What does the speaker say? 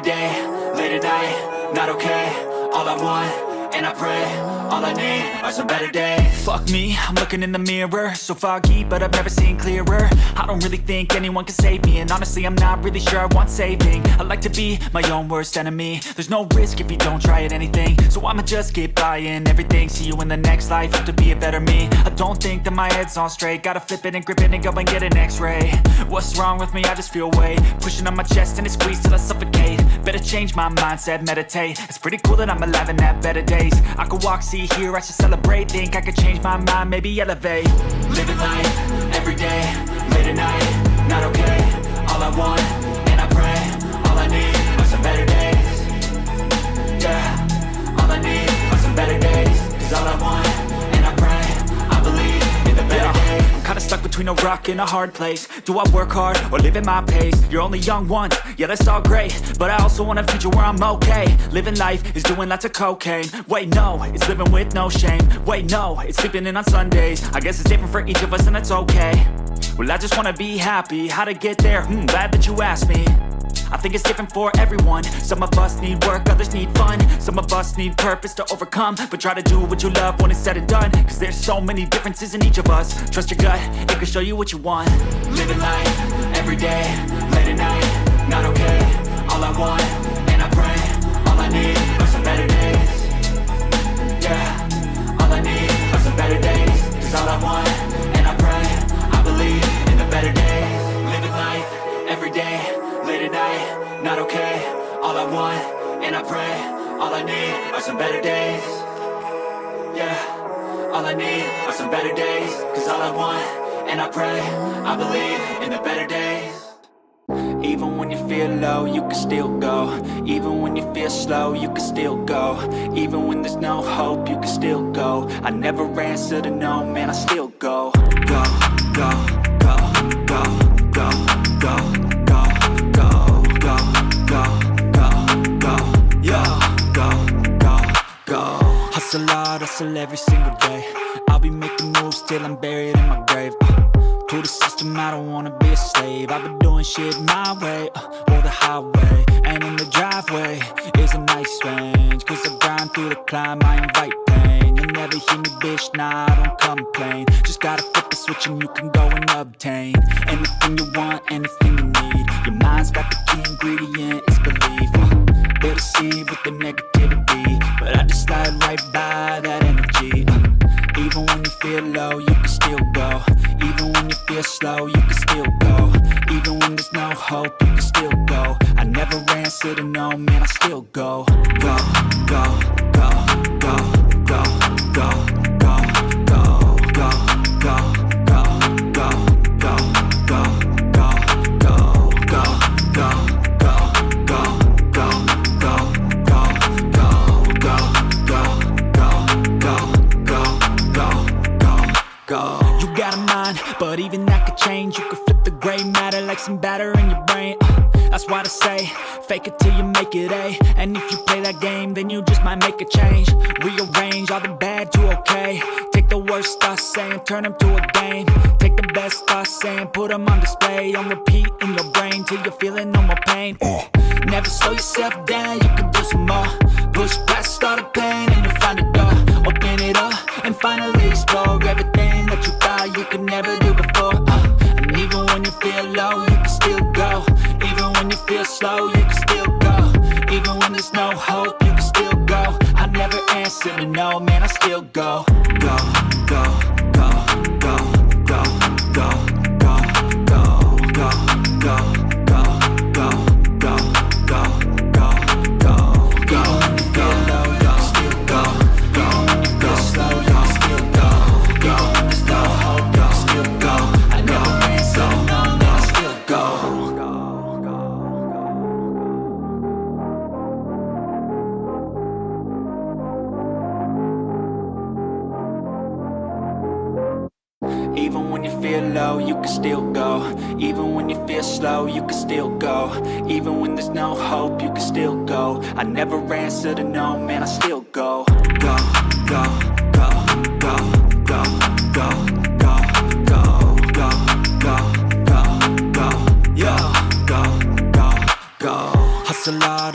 day, late at night, not okay. All I want, and I pray, all I need are some better days. Fuck me, I'm looking in the mirror, so foggy, but I've never seen clearer. I don't really think anyone can save me, and honestly I'm not really sure I want saving. I like to be my own worst enemy. There's no risk if you don't try at anything, so I'ma just get buying everything. See you in the next life, have to be a better me. I don't think that my head's on straight, gotta flip it and grip it and go and get an x-ray. What's wrong with me? I just feel weight pushing on my chest and it squeezes till I suffocate. Better change my mindset, meditate. It's pretty cool that I'm alive and have better days. I could walk, see, hear, I should celebrate. Think I could change my mind, maybe elevate. Living life, everyday, late at night, not okay. All I want, and I pray, all I need are some better days. Yeah, all I need are some better days. Cause all I want, and I pray, I believe in the better days. I'm kinda stuck between a rock and a hard place. Do I work hard or live at my pace? You're only young once, yeah that's all great, but I also want a future where I'm okay. Living life is doing lots of cocaine. Wait no, it's living with no shame. Wait no, it's sleeping in on Sundays. I guess it's different for each of us and that's okay. Well I just wanna be happy, how to get there? Glad that you asked me. I think it's different for everyone. Some of us need work, others need fun. Some of us need purpose to overcome. But try to do what you love when it's said and done. Cause there's so many differences in each of us. Trust your gut, it can show you what you want. Living life, everyday, late at night, not okay. All I want, and I pray, all I need are some better days. Yeah, all I need are some better days. Cause all I want, and I pray, I believe in the better days. Living life, everyday, late at night, not okay. All I want, and I pray, all I need are some better days. Yeah, all I need are some better days. Cause all I want, and I pray, I believe in the better days. Even when you feel low, you can still go. Even when you feel slow, you can still go. Even when there's no hope, you can still go. I never answer to no, man, I still go. Go, go, go, go, go, go. Hustle hard, hustle every single day. I'll be making moves till I'm buried in my grave. To the system, I don't wanna be a slave. I've been doing shit my way, or the highway. And in the driveway is a nice range. Cause I grind through the climb, I invite pain. You'll never hear me, bitch, nah, I don't complain. Just gotta flip the switch and you can go and obtain anything you want, anything you need. Your mind's got the key ingredient, it's belief. They deceive with the negativity, but I just slide right by that energy. Even when you feel low, you can still go. Even when you feel slow, you can still go. Even when there's no hope, you can still go. I never answer to no, man, I still go. Go, go, go, go, go, go, go, go, go, go. You got a mind, but even that could change. You could flip the gray matter like some batter in your brain. That's why they say, fake it till you make it A. And if you play that game, then you just might make a change. Rearrange all the bad to okay. Take the worst thoughts saying, turn them to a game. Take the best thoughts saying, put them on display. On repeat in your brain till you're feeling no more pain. Never slow yourself down, you can do some more. Push past all the pain and you'll find a door. Open it up and finally explore everything that you thought you could never do before. And even when you feel low, you can still go. Even when you feel slow, you can still go. Even when there's no hope, you can still go. I never answer to no, man, I still go. Go, go, go, go, go, go, go, go, go, go. Even when you feel low, you can still go. Even when you feel slow, you can still go. Even when there's no hope, you can still go. I never answer to no, man, I still go. Go, go, go, go, go, go, go, go, go, go, go, go, yo, go, go, go. Hustle hard,